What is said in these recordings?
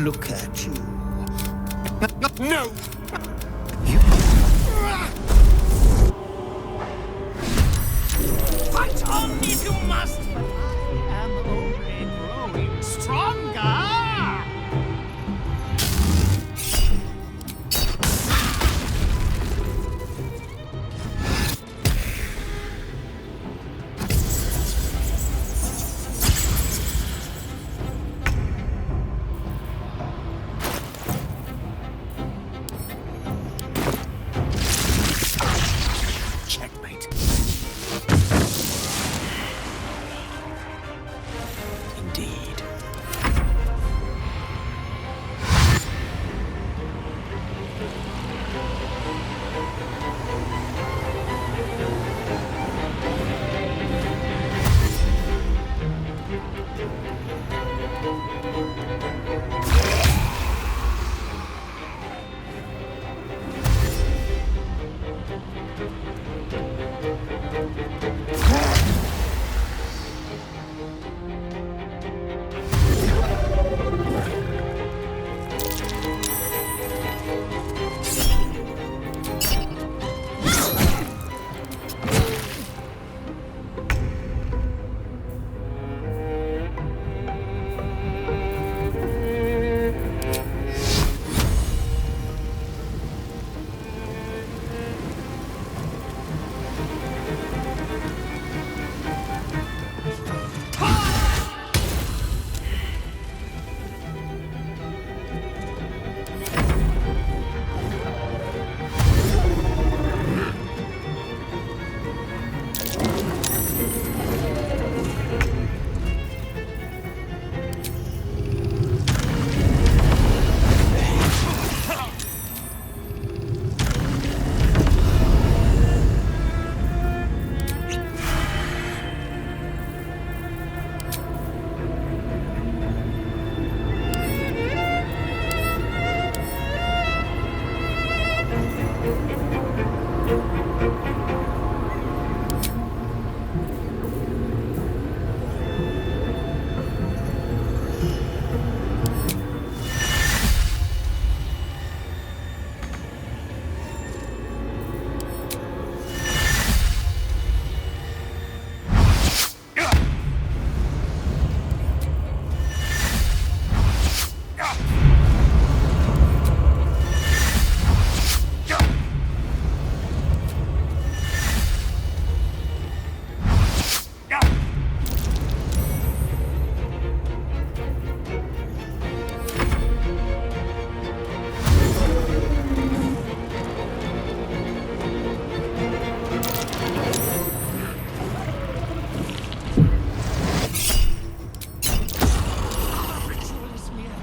look at you. No! Fight on if you must! I am only growing stronger! Checkmate. Indeed.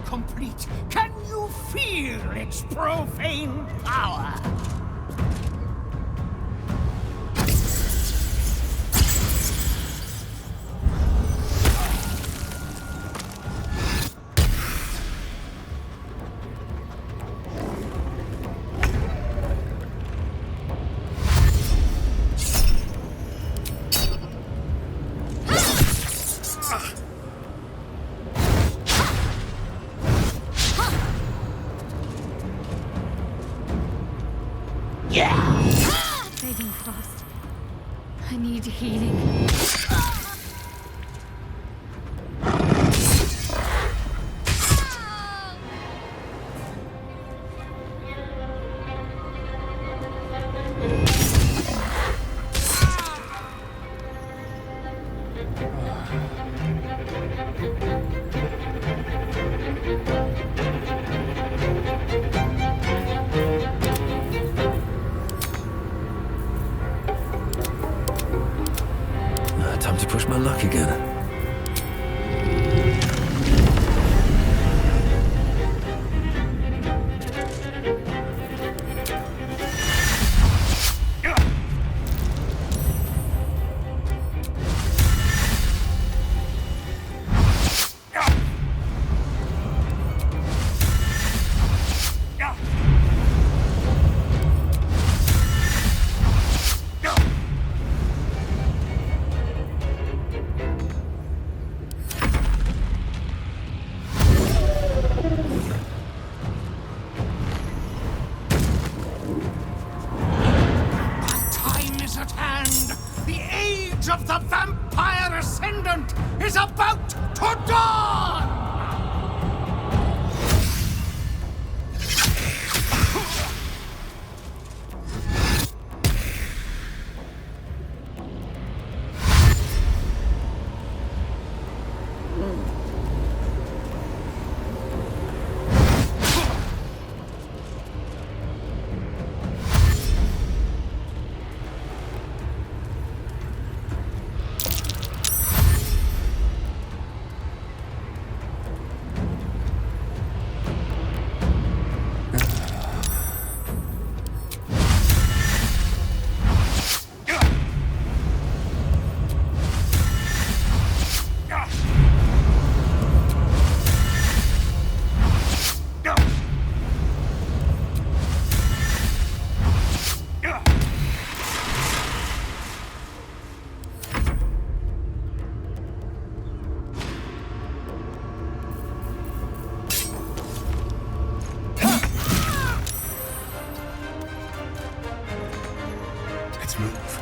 Complete. Can you feel its profane power? Fading fast. I need healing. is about to dawn! Let's move.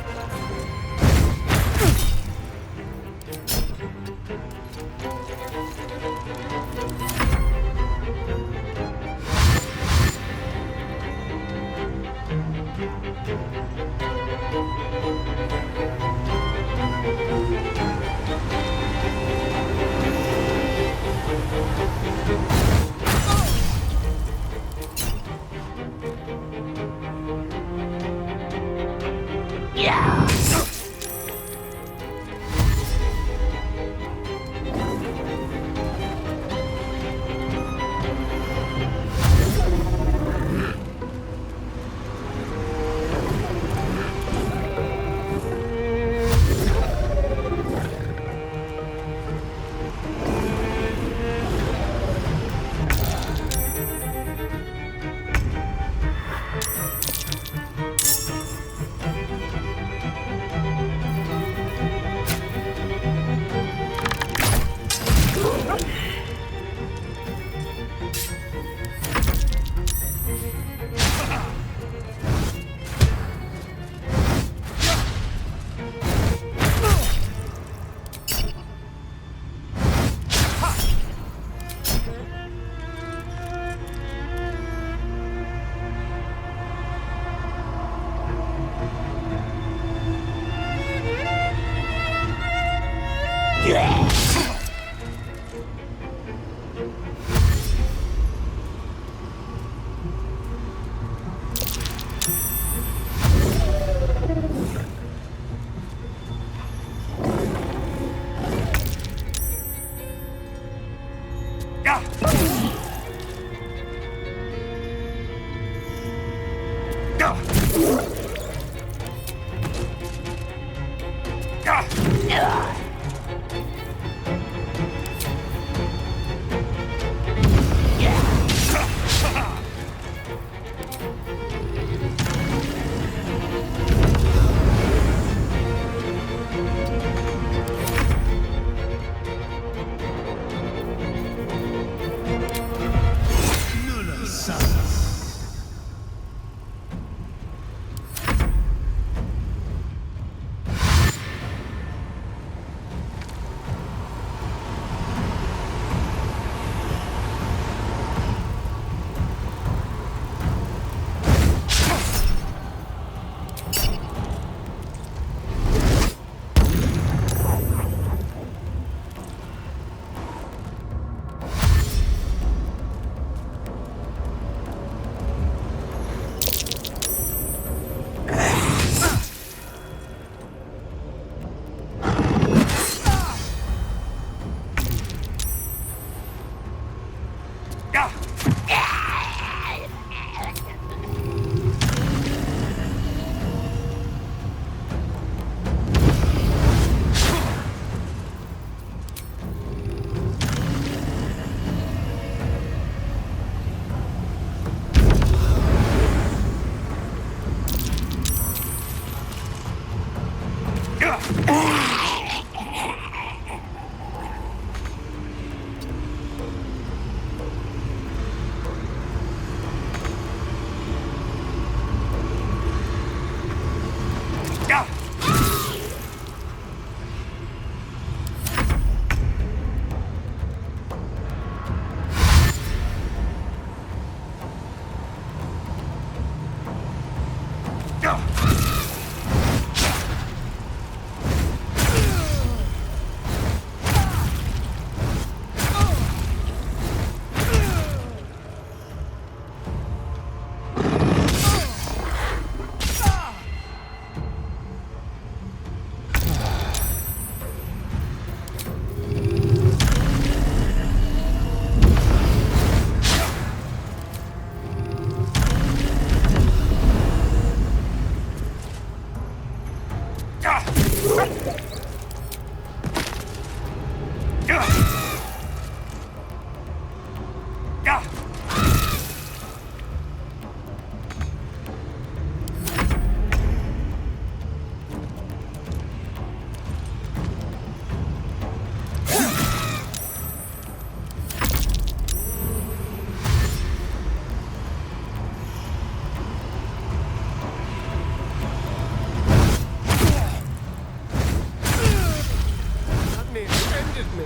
ended me.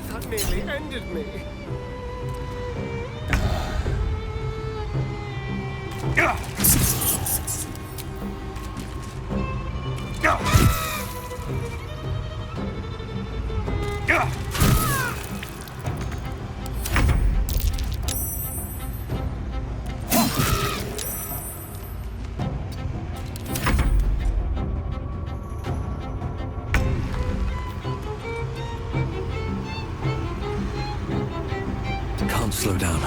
That nearly ended me. Can't slow down.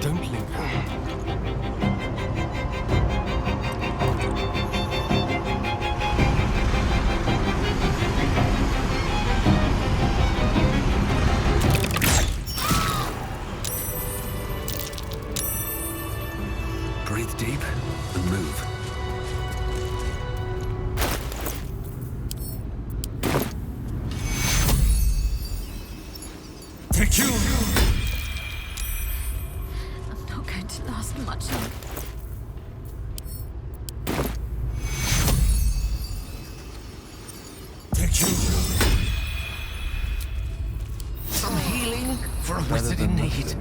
Don't linger. Breathe deep and move. Take you! I'm not going to last much longer. Take you! Some healing for a wizard in need.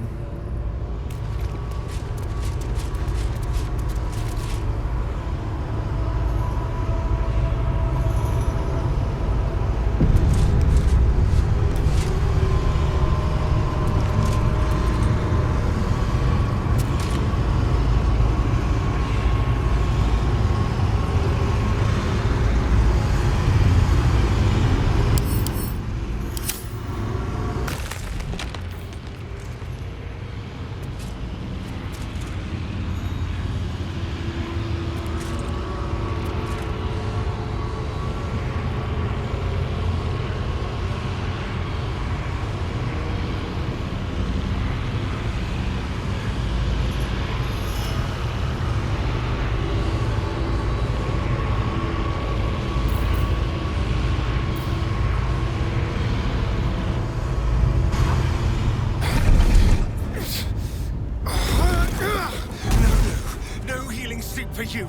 No healing sleep for you.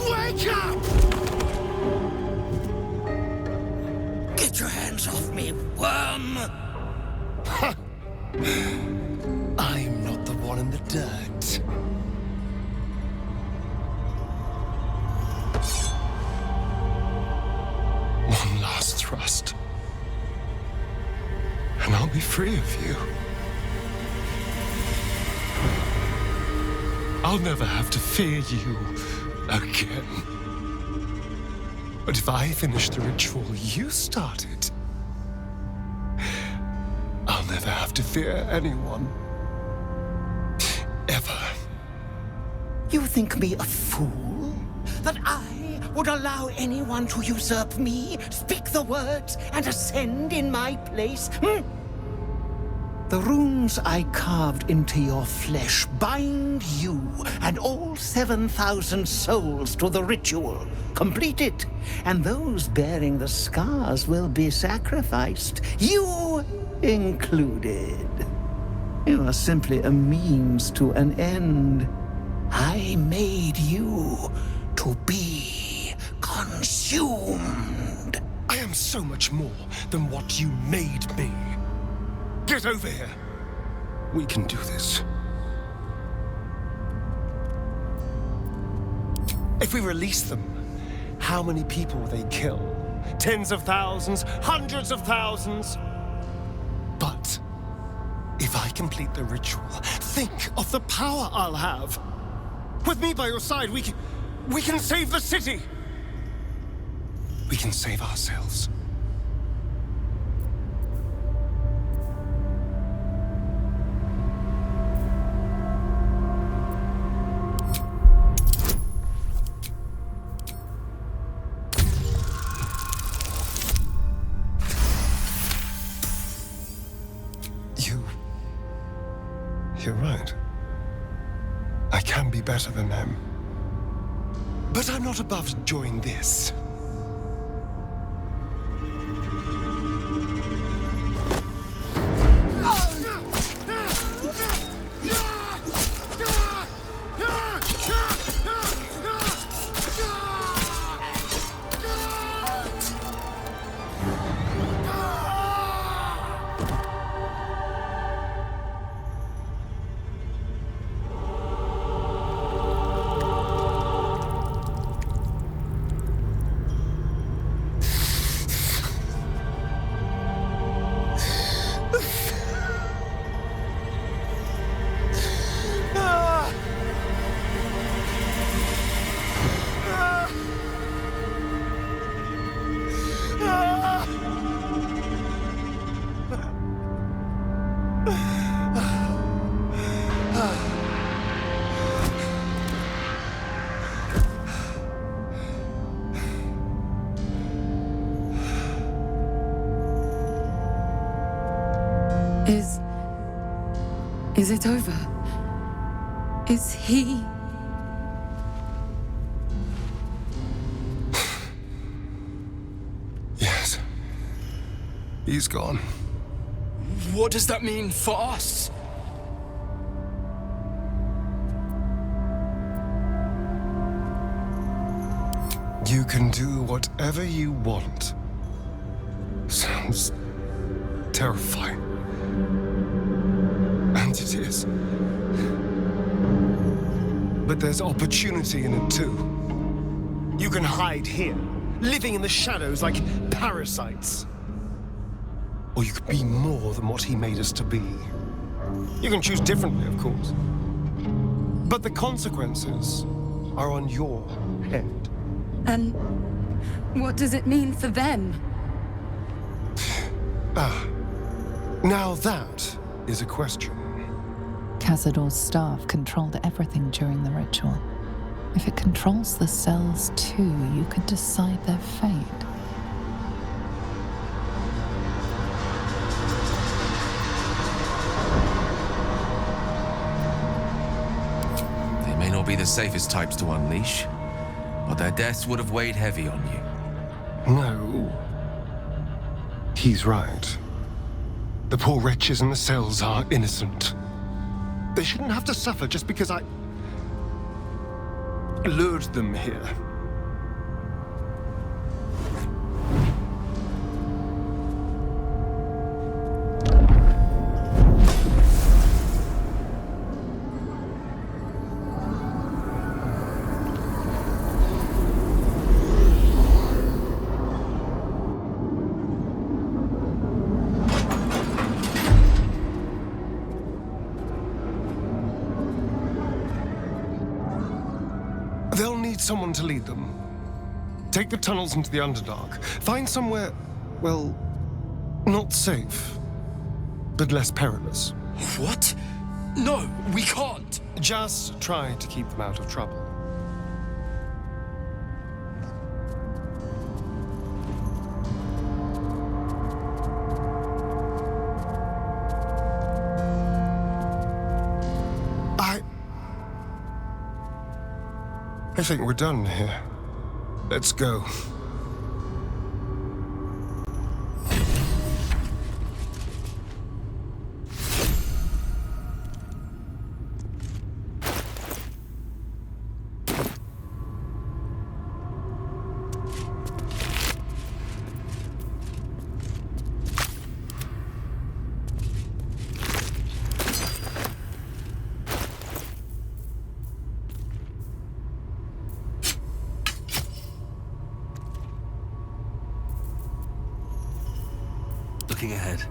Wake up! Get your hands off me, worm! I'm not the one in the dirt. One last thrust. And I'll be free of you. I'll never have to fear you again. But if I finish the ritual you started, I'll never have to fear anyone. Ever. You think me a fool? That I would allow anyone to usurp me, speak the words, and ascend in my place? The runes I carved into your flesh bind you and all 7,000 souls to the ritual. Complete it, and those bearing the scars will be sacrificed, you included. You are simply a means to an end. I made you to be consumed. I am so much more than what you made me. Get over here. We can do this. If we release them, how many people will they kill? Tens of thousands, hundreds of thousands. But if I complete the ritual, think of the power I'll have. With me by your side, we can save the city. We can save ourselves. You're right. I can be better than them. But I'm not above to join this. Is it over? Is he... Yes. He's gone. What does that mean for us? You can do whatever you want. Sounds terrifying. And it is. But there's opportunity in it too. You can hide here, living in the shadows like parasites. Or you could be more than what he made us to be. You can choose differently, of course. But the consequences are on your head. And what does it mean for them? Now that is a question. Cazador's staff controlled everything during the ritual. If it controls the cells too, you could decide their fate. They may not be the safest types to unleash, but their deaths would have weighed heavy on you. No. He's right. The poor wretches in the cells are innocent. They shouldn't have to suffer just because I lured them here. They'll need someone to lead them. Take the tunnels into the Underdark. Find somewhere, well, not safe, but less perilous. What? No, we can't. Just try to keep them out of trouble. I think we're done here. Let's go. looking ahead.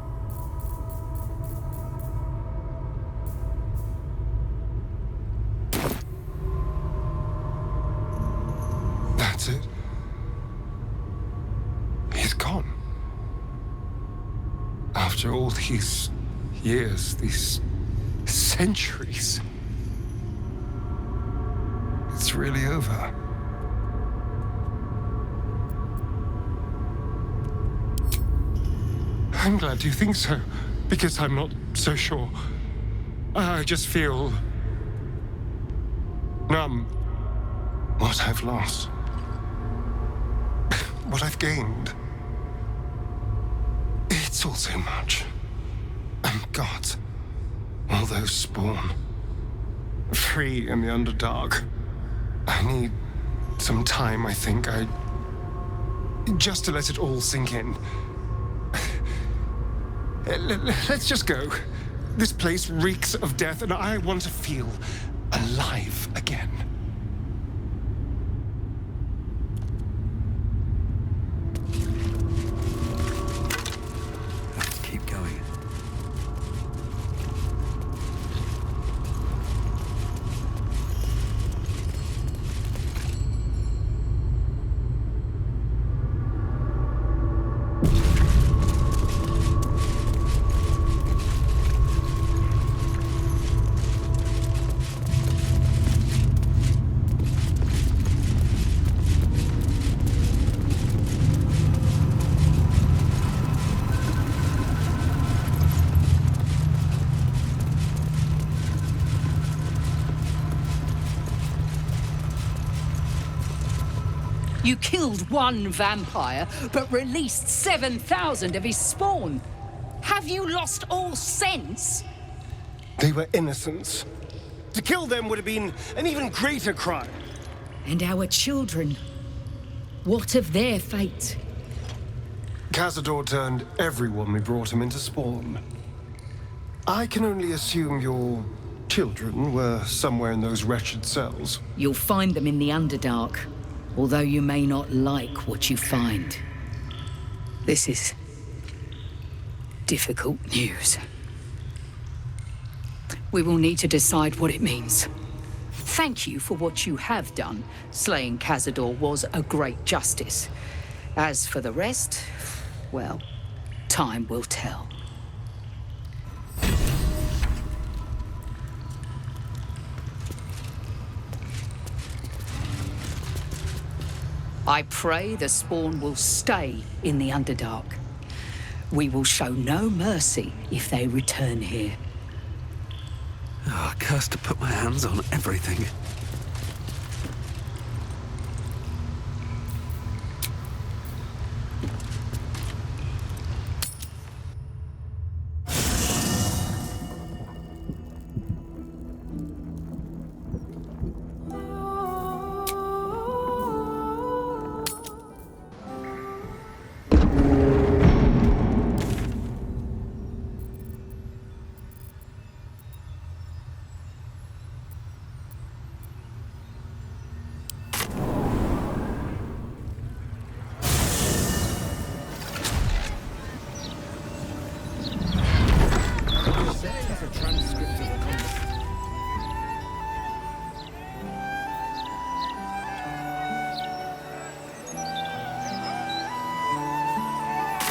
That's it. He's gone. After all these years, these centuries, it's really over. I'm glad you think so, because I'm not so sure. I just feel numb. What I've lost, what I've gained, it's all so much. And God, all those spawn, free in the Underdark. I need some time, I think. Just to let it all sink in. Let's just go. This place reeks of death, and I want to feel alive again. Let's keep going. You killed one vampire, but released 7,000 of his spawn. Have you lost all sense? They were innocents. To kill them would have been an even greater crime. And our children? What of their fate? Cazador turned everyone we brought him into spawn. I can only assume your children were somewhere in those wretched cells. You'll find them in the Underdark, although you may not like what you find. This is difficult news. We will need to decide what it means. Thank you for what you have done. Slaying Cazador was a great justice. As for the rest, well, time will tell. I pray the spawn will stay in the Underdark. We will show no mercy if they return here. Oh, cursed to put my hands on everything.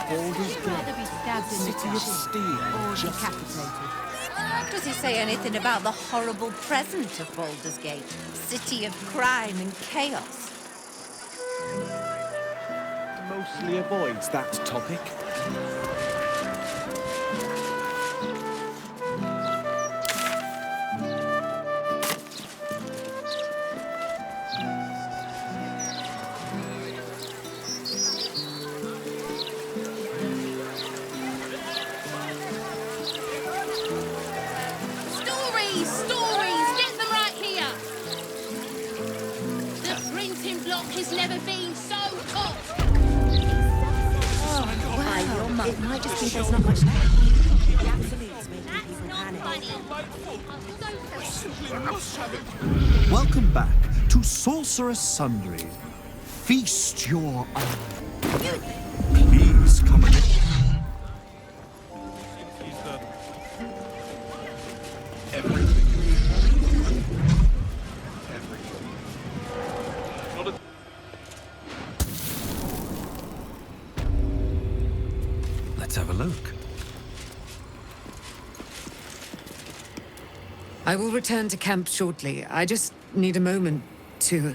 Baldur's Gate, Rather be stabbed in the City of chest Steel, or just decapitated. Does he say anything about the horrible present of Baldur's Gate? City of crime and chaos. mostly avoids that topic. It might just be there's not much left. The absolutes making people panic. Welcome back to Sorceress Sundry. Feast your eye. Please come and... Let's have a look. I will return to camp shortly. I just need a moment to...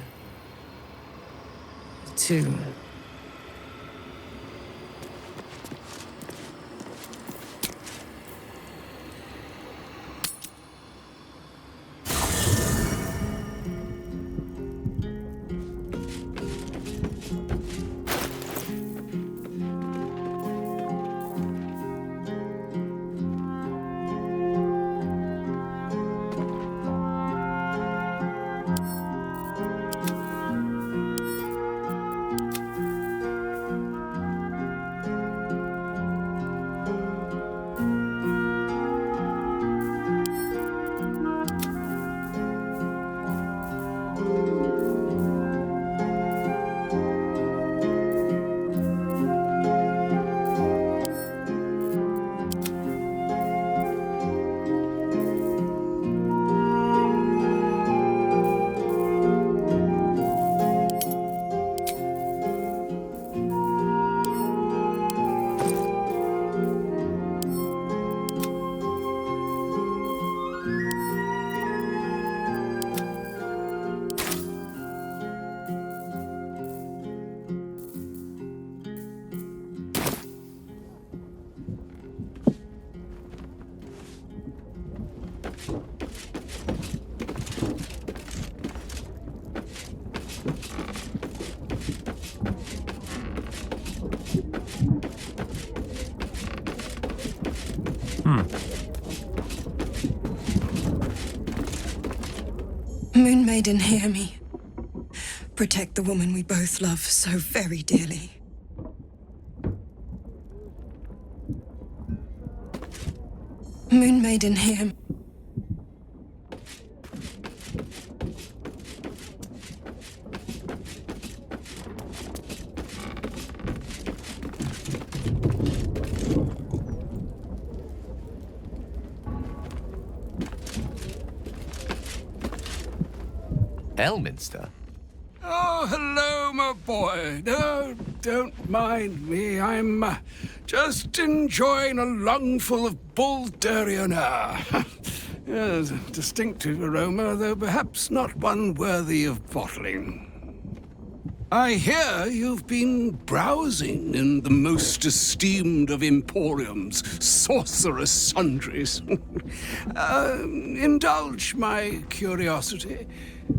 Moon Maiden, hear me. Protect the woman we both love so very dearly. Moon Maiden, hear me. Elminster? Oh, hello, my boy. No, don't mind me. I'm just enjoying a lungful of Baldurian air. Yes, a distinctive aroma, though perhaps not one worthy of bottling. I hear you've been browsing in the most esteemed of emporiums, sorcerous sundries. Indulge my curiosity.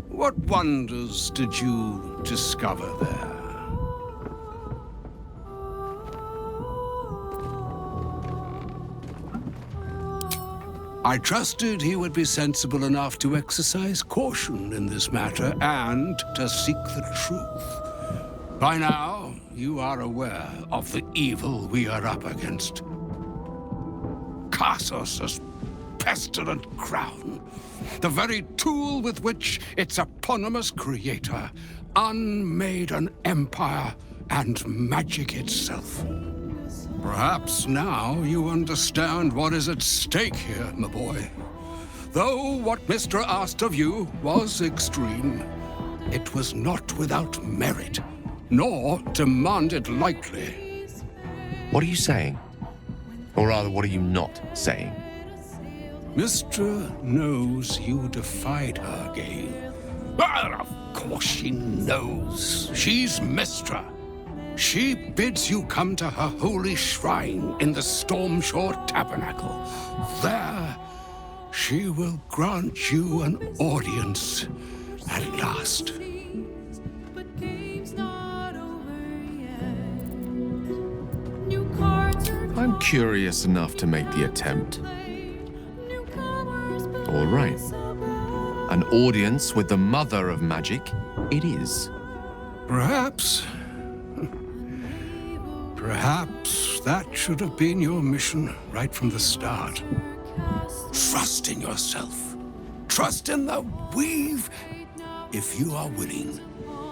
What wonders did you discover there? I trusted he would be sensible enough to exercise caution in this matter and to seek the truth. By now, you are aware of the evil we are up against. Cassos' pestilent crown, the very tool with which its eponymous creator unmade an empire and magic itself. Perhaps now you understand what is at stake here, my boy. Though what Mistra asked of you was extreme, it was not without merit, nor demanded lightly. What are you saying? Or rather, what are you not saying? Mistra knows you defied her, Gale. Of course she knows. She's Mistra. She bids you come to her holy shrine in the Stormshore Tabernacle. There, she will grant you an audience at last. I'm curious enough to make the attempt. All right. An audience with the mother of magic, it is. Perhaps that should have been your mission right from the start. Trust in yourself. Trust in the weave. If you are willing,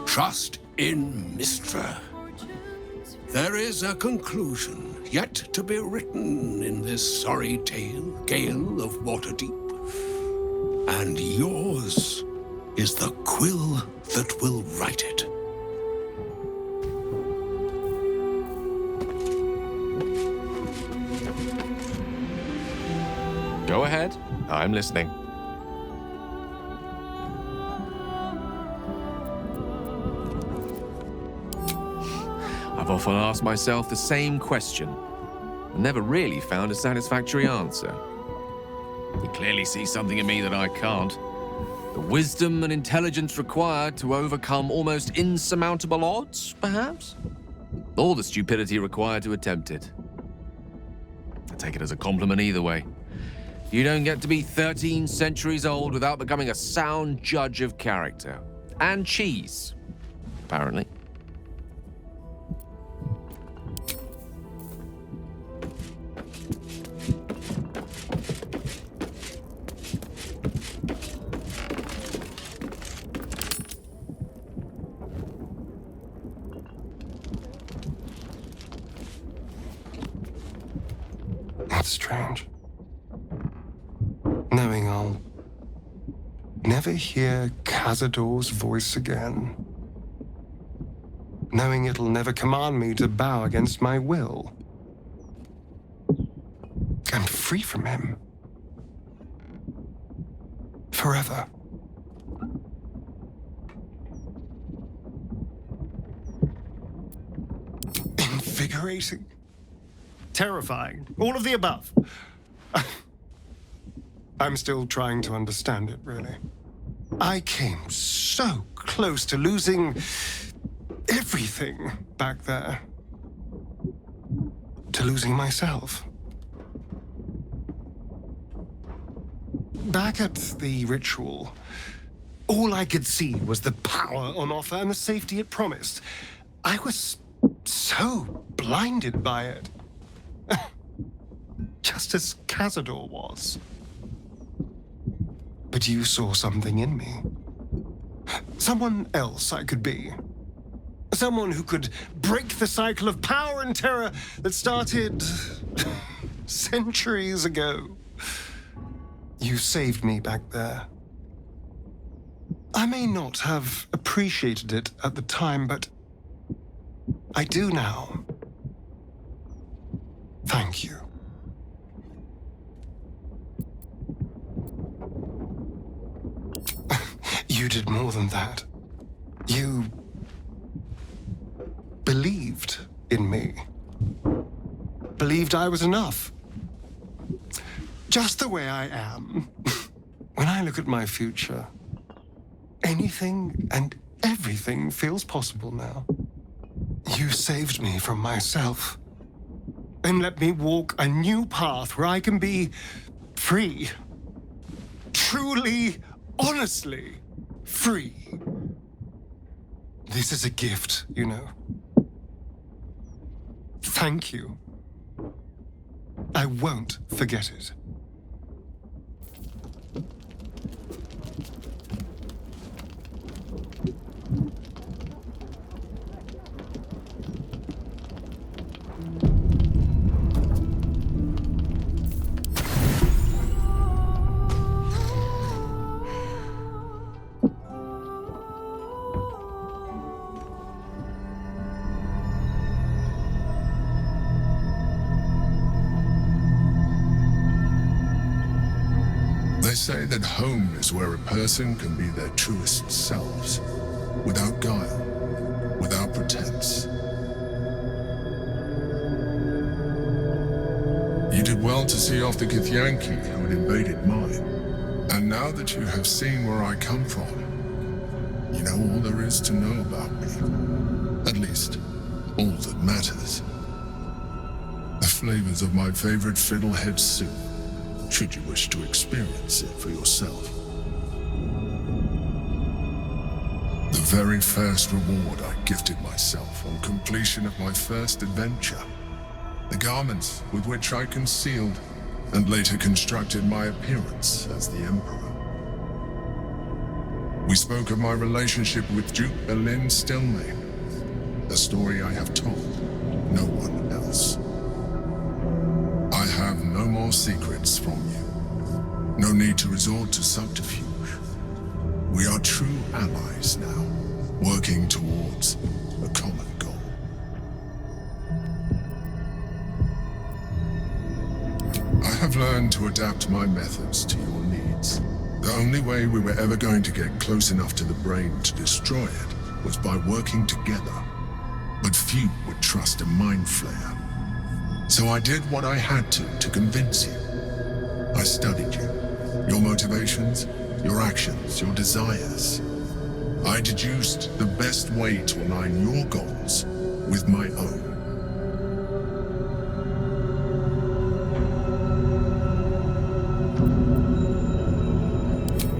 trust in Mistra. There is a conclusion yet to be written in this sorry tale, Gale of Waterdeep. and yours is the quill that will write it. Go ahead. I'm listening. I've often asked myself the same question, and never really found a satisfactory answer. You clearly see something in me that I can't. The wisdom and intelligence required to overcome almost insurmountable odds, perhaps? Or the stupidity required to attempt it. I take it as a compliment either way. You don't get to be 13 centuries old without becoming a sound judge of character. And cheese, apparently. That's strange. Knowing I'll never hear Cazador's voice again. Knowing it'll never command me to bow against my will. I'm free from him. Forever. Invigorating. Terrifying. All of the above. I'm still trying to understand it, really. I came so close to losing everything back there. To losing myself. Back at the ritual, all I could see was the power on offer and the safety it promised. I was so blinded by it. Just as Cazador was. But you saw something in me. Someone else I could be. Someone who could break the cycle of power and terror that started centuries ago. You saved me back there. I may not have appreciated it at the time, but I do now. Thank you. You did more than that. You believed in me. Believed I was enough. Just the way I am. When I look at my future, anything and everything feels possible now. You saved me from myself. And let me walk a new path where I can be free. Truly, honestly free. This is a gift, you know. Thank you. I won't forget it. They say that home is where a person can be their truest selves, without guile, without pretense. You did well to see off the Githyanki who had invaded mine. And now that you have seen where I come from, you know all there is to know about me. At least, all that matters. The flavors of my favorite fiddlehead soup, should you wish to experience it for yourself. The very first reward I gifted myself on completion of my first adventure. The garments with which I concealed and later constructed my appearance as the Emperor. We spoke of my relationship with Duke Berlin Stilmane, a story I have told no one else. I have no more secrets from you. No need to resort to subterfuge. We are true allies now, working towards a common goal. I have learned to adapt my methods to your needs. The only way we were ever going to get close enough to the brain to destroy it was by working together. But few would trust a mind flayer. So I did what I had to convince you. I studied you, your motivations, your actions, your desires. I deduced the best way to align your goals with my own.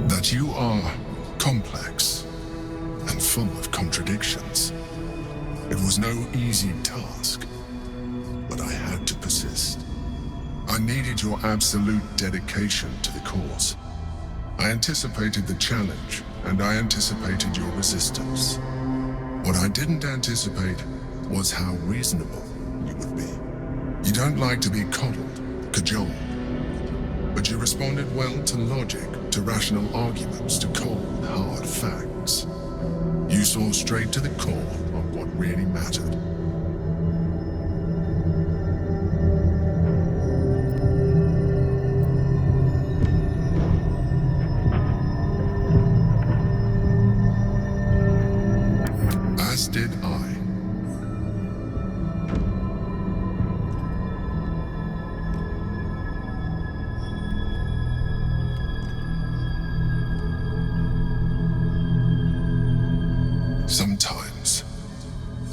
That you are complex and full of contradictions. It was no easy task, but I had to persist. I needed your absolute dedication to the cause. I anticipated the challenge, and I anticipated your resistance. What I didn't anticipate was how reasonable you would be. You don't like to be coddled, cajoled, but you responded well to logic, to rational arguments, to cold, hard facts. You saw straight to the core of what really mattered. As did I. Sometimes,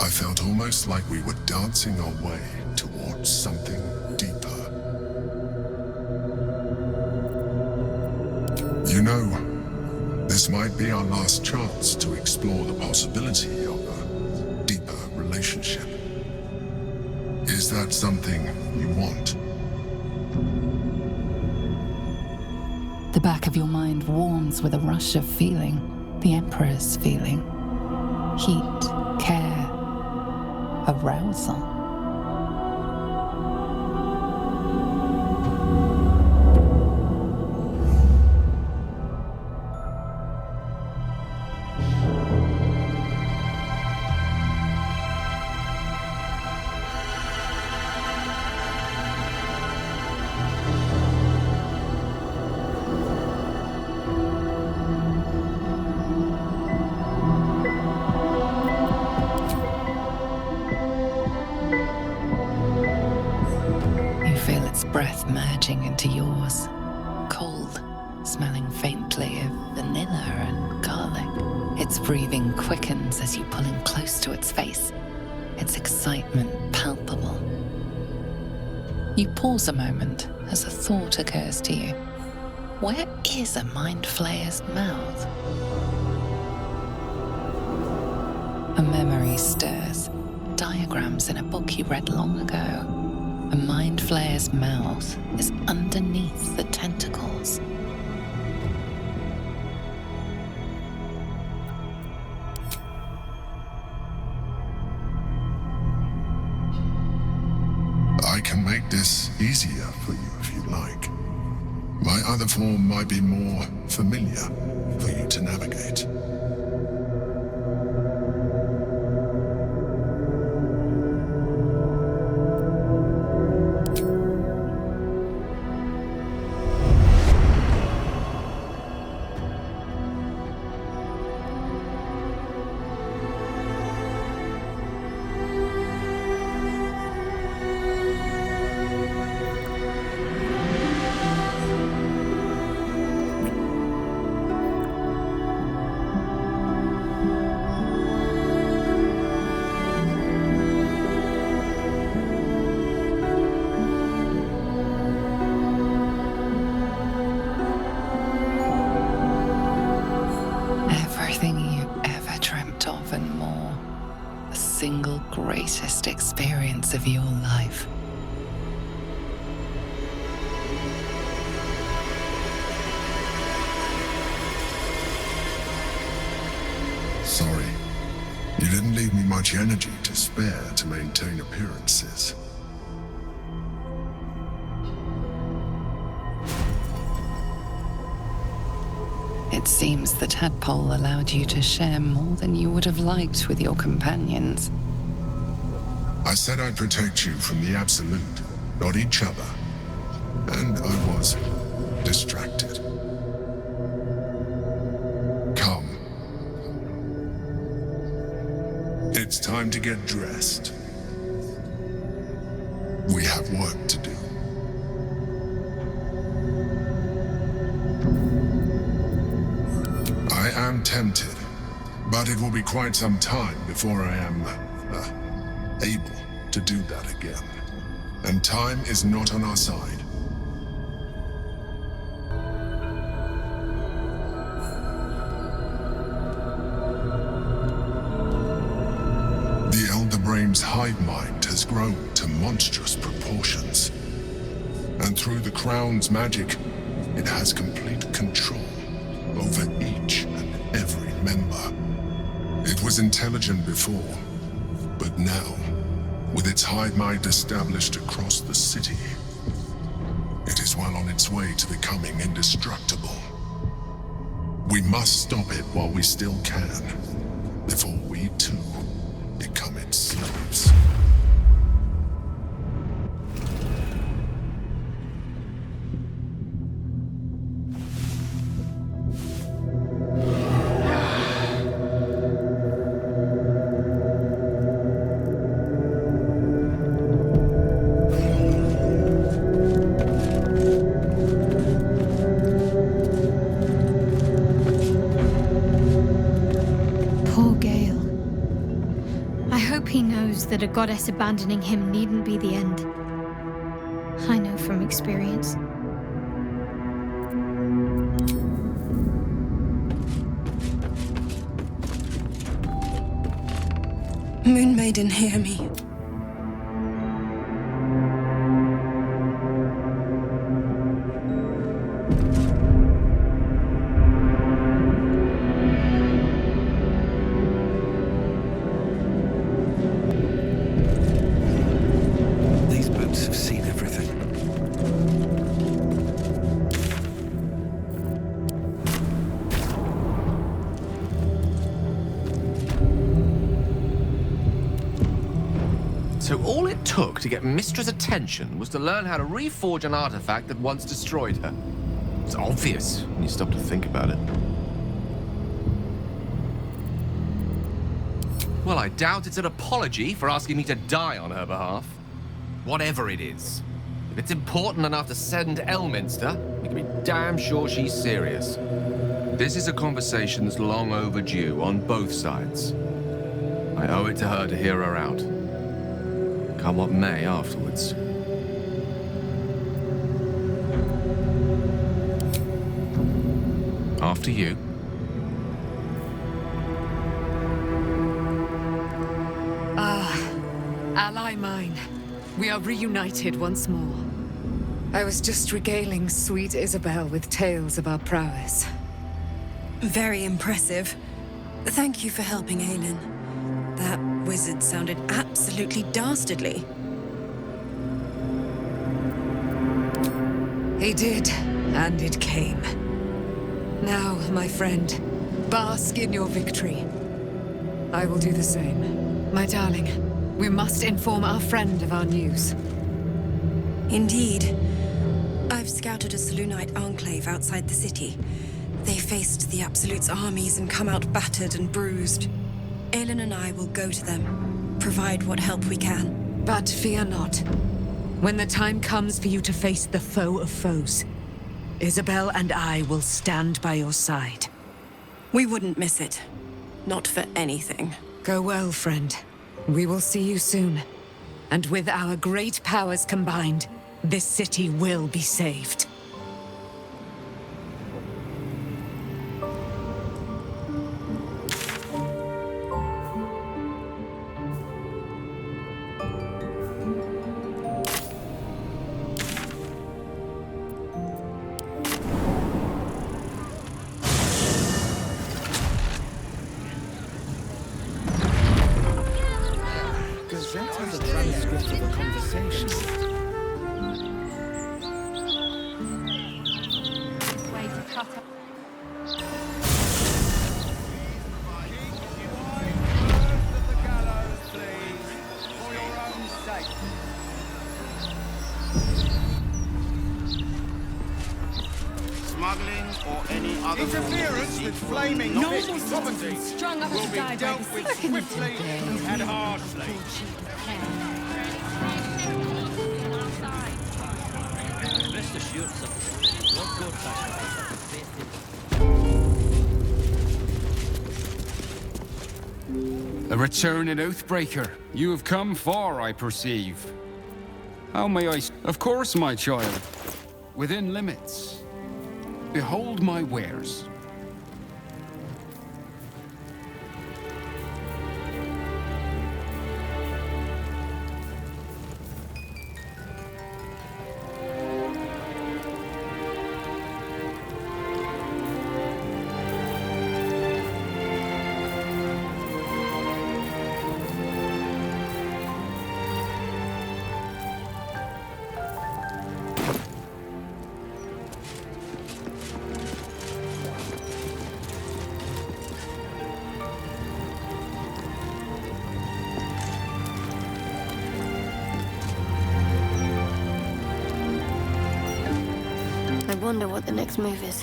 I felt almost like we were dancing our way towards something deeper. You know, this might be our last chance to explore the possibility of a deeper relationship. Is that something you want? The back of your mind warms with a rush of feeling, the Emperor's feeling. Heat, care, arousal. Breath merging into yours, cold, smelling faintly of vanilla and garlic. Its breathing quickens as you pull in close to its face, its excitement palpable. You pause a moment as a thought occurs to you. Where is a mind flayer's mouth? A memory stirs, diagrams in a book you read long ago. A mind flayer's mouth is underneath the tentacles. I can make this easier for you if you like. My other form might be more familiar for you to navigate. Greatest experience of your life. Sorry, you didn't leave me much energy to spare to maintain appearances. It seems the tadpole allowed you to share more than you would have liked with your companions. I said I'd protect you from the Absolute, not each other. And I was distracted. Come. It's time to get dressed. We have work to do. I am tempted, but it will be quite some time before I am able to do that again. And time is not on our side. The Elder Brain's hive mind has grown to monstrous proportions. And through the Crown's magic, it has complete control over each and every member. It was intelligent before, but now, with its hive mind established across the city, it is well on its way to becoming indestructible. We must stop it while we still can, before we too become its slaves. That a goddess abandoning him needn't be the end. I know from experience. Moon Maiden, hear me. So all it took to get Mistra's attention was to learn how to reforge an artifact that once destroyed her. It's obvious when you stop to think about it. Well, I doubt it's an apology for asking me to die on her behalf. Whatever it is. If it's important enough to send Elminster, you can be damn sure she's serious. This is a conversation that's long overdue on both sides. I owe it to her to hear her out. Come what may afterwards. After you. Ally mine. We are reunited once more. I was just regaling sweet Isabel with tales of our prowess. Very impressive. Thank you for helping Aelin. That wizard sounded absolutely dastardly. He did, and it came. Now, my friend, bask in your victory. I will do the same. My darling, we must inform our friend of our news. Indeed. I've scouted a Selûnite enclave outside the city. They faced the Absolute's armies and come out battered and bruised. Aelin and I will go to them, provide what help we can. But fear not. When the time comes for you to face the foe of foes, Isabel and I will stand by your side. We wouldn't miss it. Not for anything. Go well, friend. We will see you soon. And with our great powers combined, this city will be saved. Smuggling or any other interference with flaming property strung up will to be die by dealt the with swiftly and harshly. Rest assured, sir. Your court fashion A returning Oathbreaker. You have come far, I perceive. How may I... Of course, my child. Within limits. Behold my wares. I wonder what the next move is.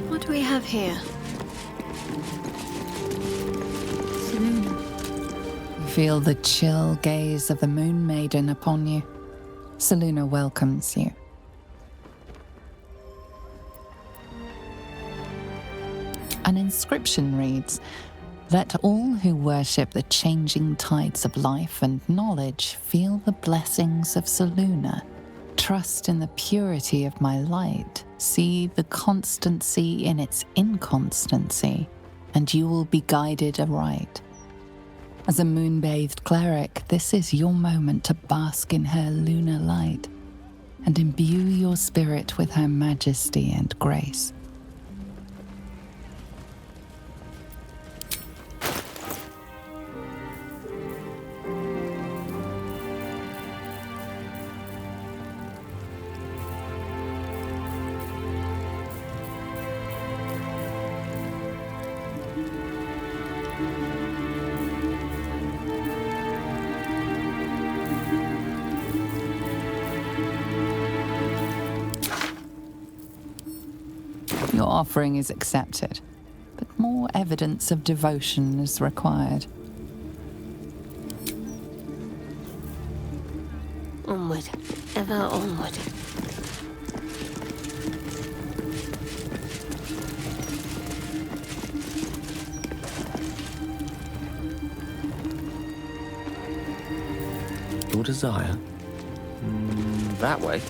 What do we have here? You feel the chill gaze of the Moon Maiden upon you. Seluna welcomes you. An inscription reads, "Let all who worship the changing tides of life and knowledge feel the blessings of Seluna. Trust in the purity of my light. See the constancy in its inconstancy, and you will be guided aright." As a moon-bathed cleric, this is your moment to bask in her lunar light and imbue your spirit with her majesty and grace. Your offering is accepted, but more evidence of devotion is required. Onward, ever onward. Your desire? That way?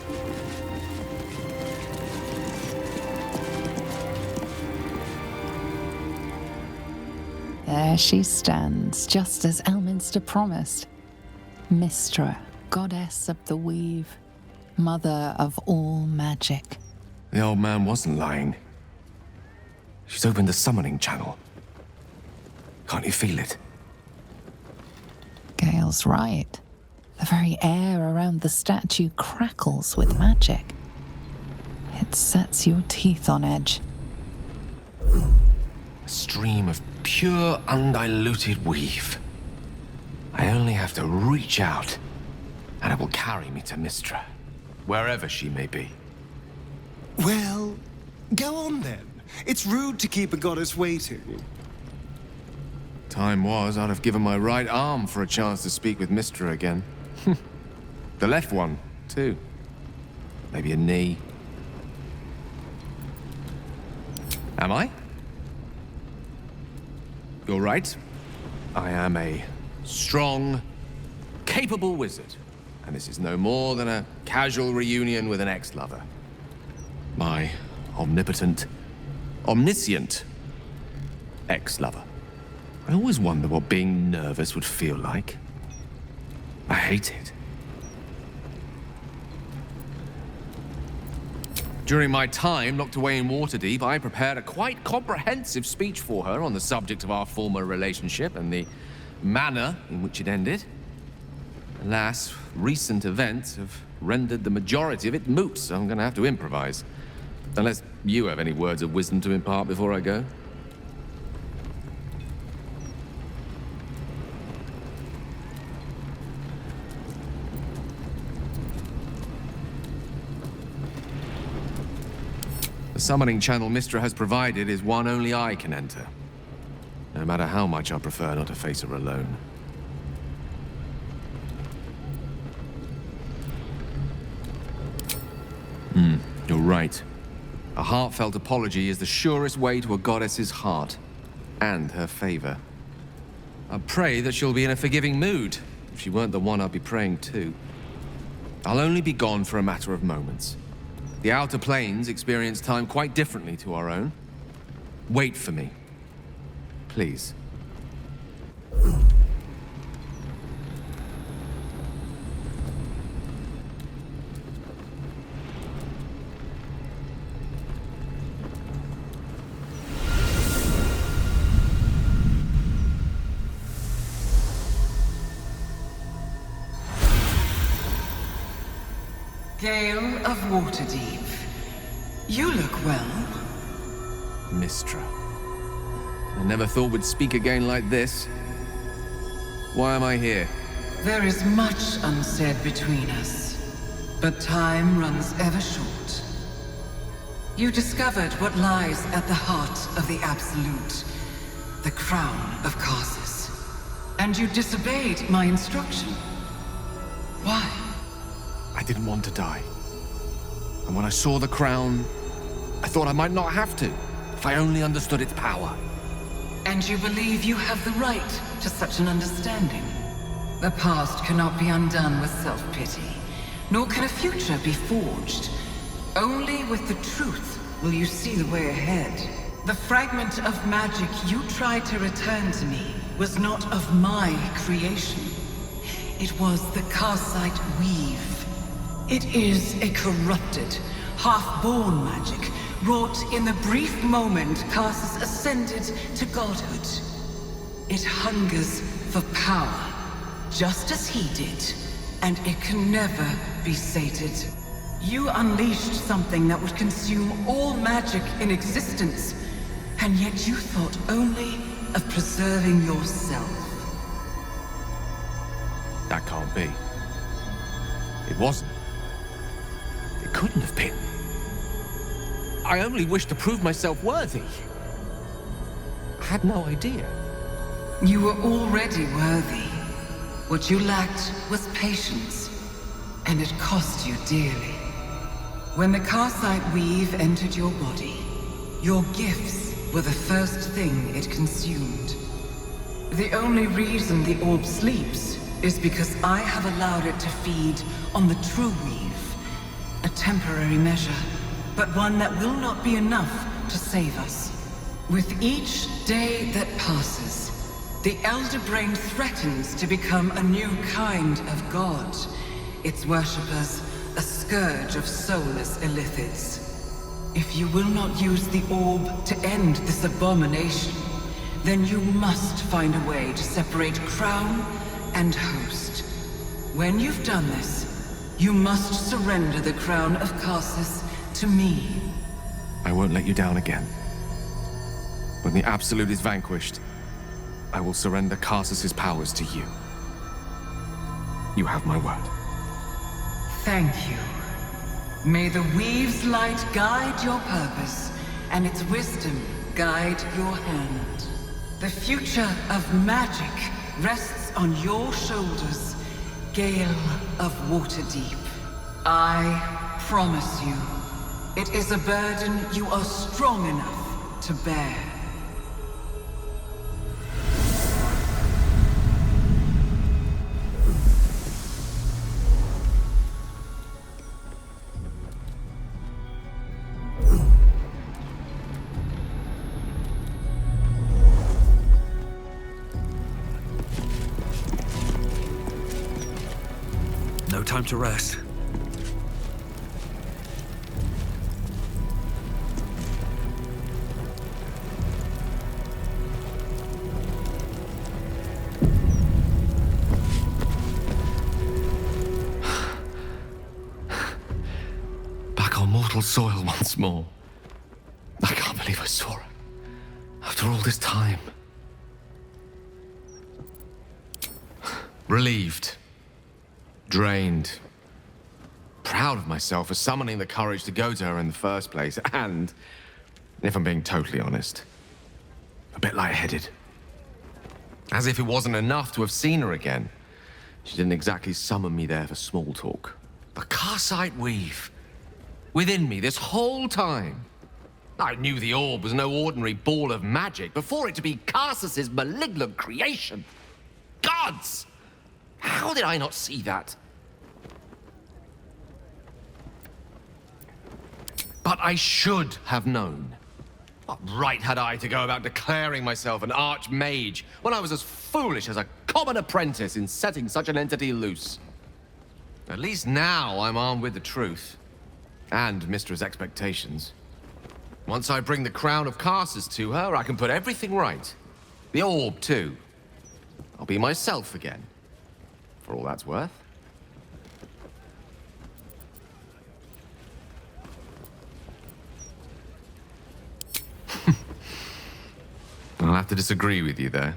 There she stands, just as Elminster promised. Mistra, goddess of the weave, mother of all magic. The old man wasn't lying. She's opened the summoning channel. Can't you feel it? Gale's right. The very air around the statue crackles with magic. It sets your teeth on edge. A stream of pure, undiluted weave. I only have to reach out, and it will carry me to Mistra, wherever she may be. Well, go on then. It's rude to keep a goddess waiting. Time was, I'd have given my right arm for a chance to speak with Mistra again. The left one, too. Maybe a knee. Am I? You're right. I am a strong, capable wizard. And this is no more than a casual reunion with an ex-lover. My omnipotent, omniscient ex-lover. I always wonder what being nervous would feel like. I hate it. During my time locked away in Waterdeep, I prepared a quite comprehensive speech for her on the subject of our former relationship and the manner in which it ended. Alas, recent events have rendered the majority of it moot, so I'm going to have to improvise. Unless you have any words of wisdom to impart before I go. The summoning channel Mistra has provided is one only I can enter. No matter how much I prefer not to face her alone. You're right. A heartfelt apology is the surest way to a goddess's heart, and her favor. I pray that she'll be in a forgiving mood. If she weren't the one I'd be praying to. I'll only be gone for a matter of moments. The Outer Planes experience time quite differently to our own. Wait for me. Please. Gale of Waterdeep. You look well. Mistra. I never thought we'd speak again like this. Why am I here? There is much unsaid between us, but time runs ever short. You discovered what lies at the heart of the Absolute, the crown of Karsus. And you disobeyed my instruction. Why? I didn't want to die. And when I saw the crown, I thought I might not have to, if I only understood its power. And you believe you have the right to such an understanding? The past cannot be undone with self-pity, nor can a future be forged. Only with the truth will you see the way ahead. The fragment of magic you tried to return to me was not of my creation. It was the Karsite Weave. It is a corrupted, half-born magic, wrought in the brief moment Karsus ascended to godhood. It hungers for power, just as he did, and it can never be sated. You unleashed something that would consume all magic in existence, and yet you thought only of preserving yourself. That can't be. It wasn't. It couldn't have been. I only wished to prove myself worthy. I had no idea. You were already worthy. What you lacked was patience, and it cost you dearly. When the Karsite Weave entered your body, your gifts were the first thing it consumed. The only reason the orb sleeps is because I have allowed it to feed on the true weave. A temporary measure, but one that will not be enough to save us. With each day that passes, the Elder Brain threatens to become a new kind of god. Its worshippers, a scourge of soulless illithids. If you will not use the orb to end this abomination, then you must find a way to separate crown and host. When you've done this, you must surrender the crown of Karsus to me. I won't let you down again. When the Absolute is vanquished, I will surrender Karsus's powers to you. You have my word. Thank you. May the Weave's light guide your purpose, and its wisdom guide your hand. The future of magic rests on your shoulders, Gale of Waterdeep. I promise you, it is a burden you are strong enough to bear. No time to rest. Back on mortal soil once more. saw her. After all this time. Relieved. Drained. Proud of myself for summoning the courage to go to her in the first place. And, if I'm being totally honest, a bit lightheaded. As if it wasn't enough to have seen her again. She didn't exactly summon me there for small talk. The Karsite weave. Within me this whole time. I knew the orb was no ordinary ball of magic before it to be Karsus's malignant creation. Gods! How did I not see that? But I should have known. What right had I to go about declaring myself an archmage when I was as foolish as a common apprentice in setting such an entity loose? At least now I'm armed with the truth. And Mistra's expectations. Once I bring the crown of Karsus to her, I can put everything right. The orb, too. I'll be myself again. For all that's worth. I'll have to disagree with you there.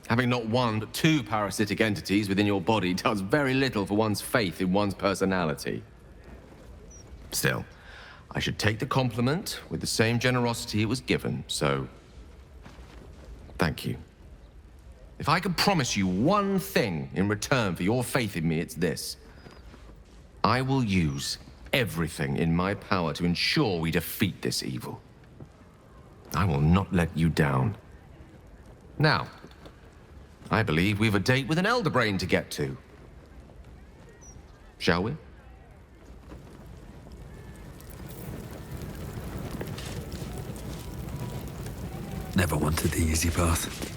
Having not one but two parasitic entities within your body does very little for one's faith in one's personality. Still, I should take the compliment with the same generosity it was given, so... thank you. If I could promise you one thing in return for your faith in me, it's this. I will use everything in my power to ensure we defeat this evil. I will not let you down. Now, I believe we've a date with an Elder Brain to get to. Shall we? Never wanted the easy path.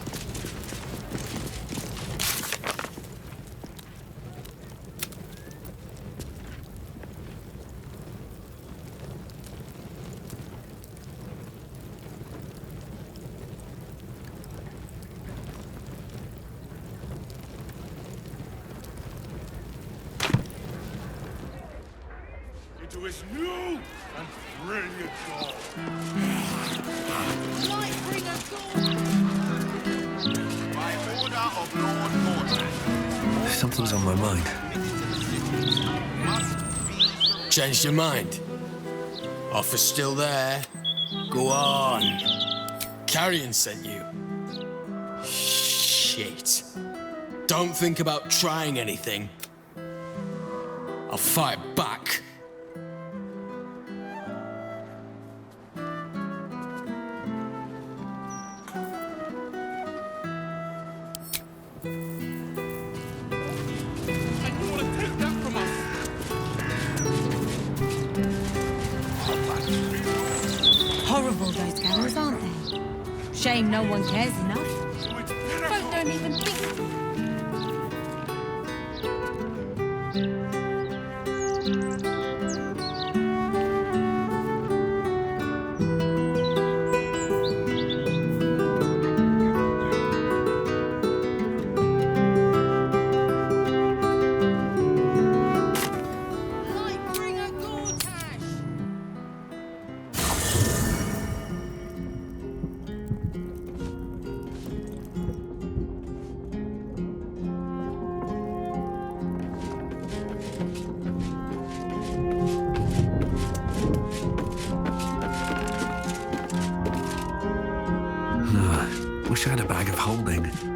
Into his new and brilliant goal. By order of Lord Mordred. Something's on my mind. Changed your mind? Offer's still there. Go on. Carrion sent you. Shit. Don't think about trying anything. I'll fight back. Horrible, those gallows, aren't they? Shame no one cares enough. Folk don't even think. Wish I had a bag of holding.